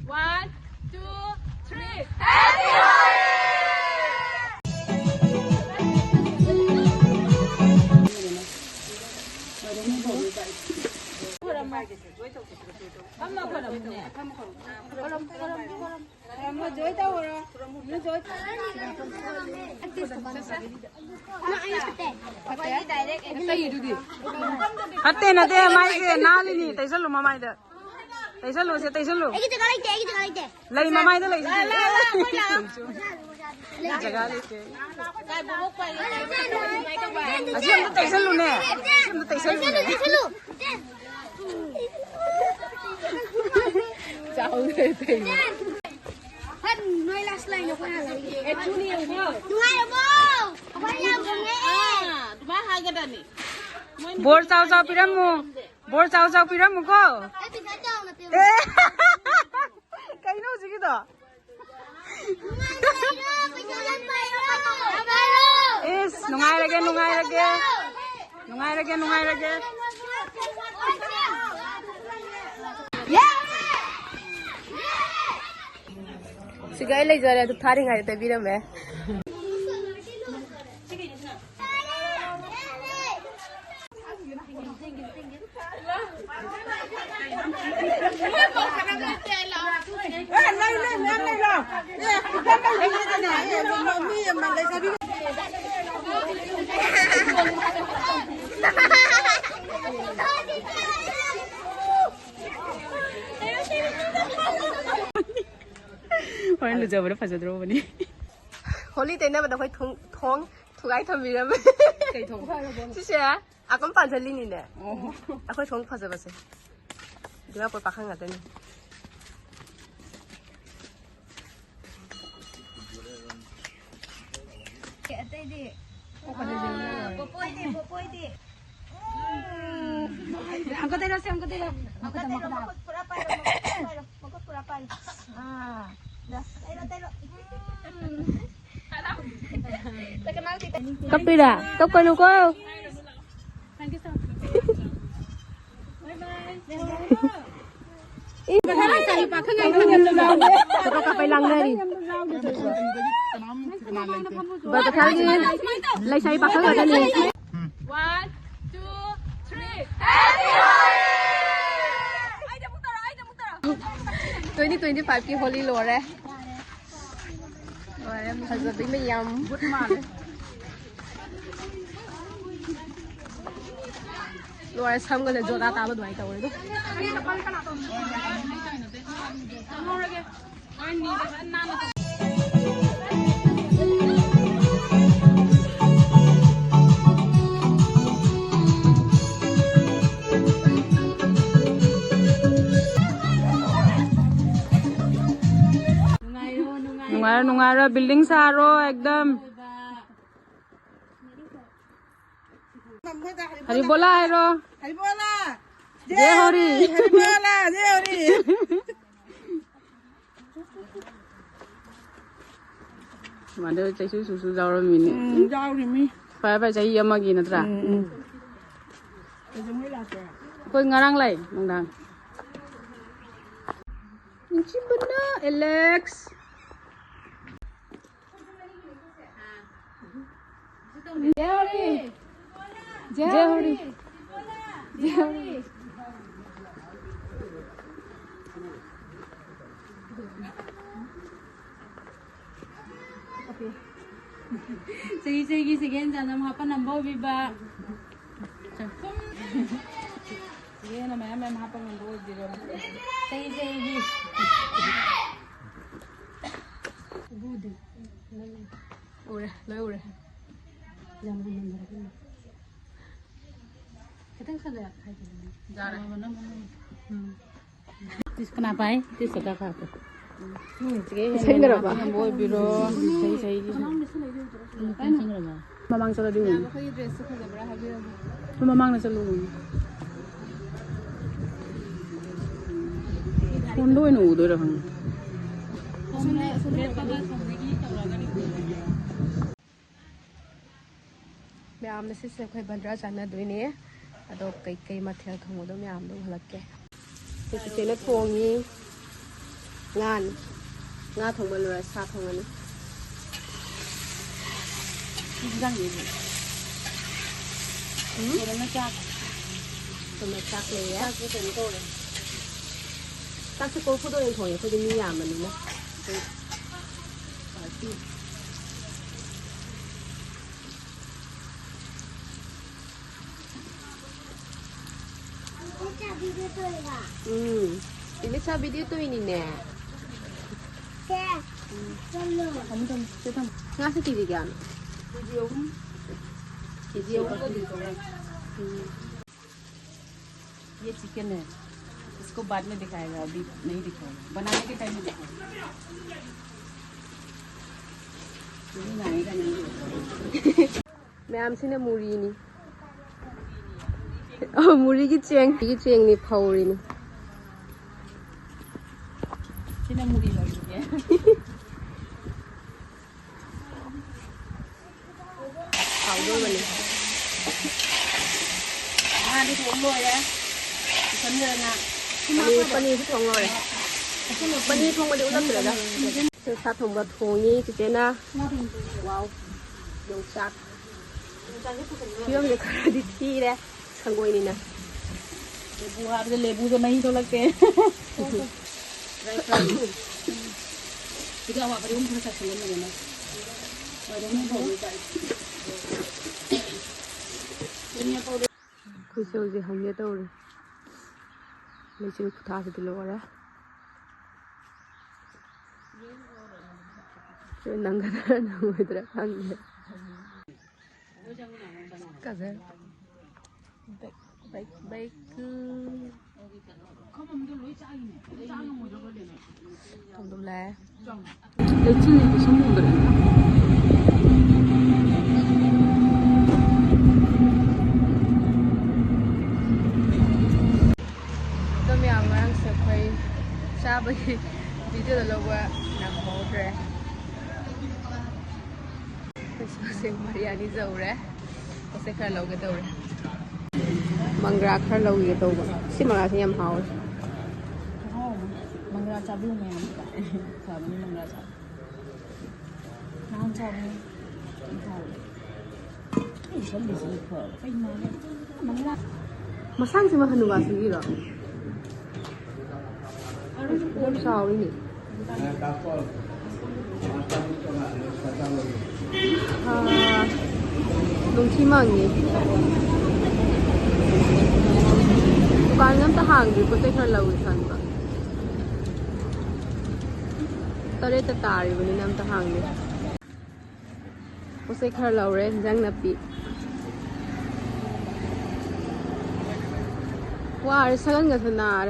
1, 2, 3. Hati nanti mai ke nali ni, tapi selalu mama itu, tapi selalu sih, tapi selalu. Lagi mama itu lagi. Jaga lagi. Asyik itu tapi selalu ne, itu tapi selalu. Jauh deh. Nói last line nó qua là em chú đi không chú hai đâu không phải nhau cùng nghe Ba hai cái đàn này. Bor chau chau piramu ko. em thì phải đâu là tiền Cái nó gì đó? Is, nungai lagi. Sigai lagi jadi tu taring hari tu biram eh. Orang lu jawab apa saja dulu ni. Holy tenda pada kau thong thugai thom biram. Kau thong. Siapa? Aku panjang ni ni. Aku thong pasal pasal. Dia apa pakai ngata ni? Kata dia popoi dia Angkat tera. pura pai dah terkenal kita Kapira, kau kau kau. Kau kapai lang dari. Berkali lagi saya pakai ada ni. 1, 2, 3. 2025 की होली लो रहे हजरत में यम लो रहे सब गले जोड़ा ताबत भाई का बोले नुंगारा बिल्डिंग सारो एकदम हरी बोला है रो जय हरी मादे चाहिए सुसु जाओ मिनी पाए चाहिए अमागी नत्रा कोई ngarang lai nongdang Inci bener Alex जय होरी Sige dyan na mahapa ng bobi ba? Sige na may mahapa ng bobi ba? Sige. Ure. Kita kan ada jarang mana. Tis kenapa? Tis suka apa? Saya berapa? Boy biro. Saya. Mamang selalu dulu. Mamang selalu. Kondo ini udah dah. Ma'am से अखोई बंद्रा चानदोने अदो कई मथेल थोंगदो ma'am हलके चेचेने थोंगी งาทงมาเลยซาทงอันนี้ răng gì vậy rồi nó chắc ตัวมาจักเลยอะ chắc cái tiền tôi này ตักสกุลผู้โดยถงอย่างเขาจะมียามันนี่นะ Kita video tu lah. อิลิซาบิดิตัวนี้เนี่ย Saya. Selalu. không thầm chưa thầm งาสติดีกัน video video có gì rồi ये chicken है इसको बाद में दिखाएगा अभी नहीं दिखाएगा बनाने के टाइम में दिखाएगा नहीं बनाएगा नहीं แม่อามซินะมูรีนี่มูรีกี่เจียงนี่เผารีนี่ Sini muri lagi ya เผาด้วยมันนี่ đi xuống rồi đấy sân lên ạ ปนีที่ทงเลยปนีทงมาดูตั้งแต่ละเสื้อซัดทงกับทงนี่คือเจนะว้าวยงจักเชื่อมเลยค่ะดิที่เลยขังกวยนี่นะ लेबू आप लेबू तो नहीं तो लगते Tiga awak pada umur satu lagi mana? Pada umur baru tak. Ini apa udah? คุยโซ่จะหงเยอะตัวเลยไม่ใช่ผู้ท้าสิลูกอะไรเรื่องนั่งกันนั่งไม่ได้ทันเลยก็จะไปคือ Kamu mungkin lucu aja nih. Jangan mau jaga dia nih. ทำดูแล Kecil itu semua berarti. 都没有马上吃亏，下不去，你这个萝卜难包着。से Mariani जरूर उसे खर लोगे तो मंगरा खर लोगे तो सी मंगरा से हम हाउस मंगरा चाबी में हम का नहीं मंगरा चाबी नाम चाबी ये सब भी सिर्फ पे ना मंगरा मसांग से महनु वासी की रो हम साउरी नहीं लुंची मांगी दुकान में तो हांग भी कुछ खर लोगे संता तरे तो तारी बनी नाम तो हांग भी उसे खर लोगे जंग नपी वाह सगन का सनार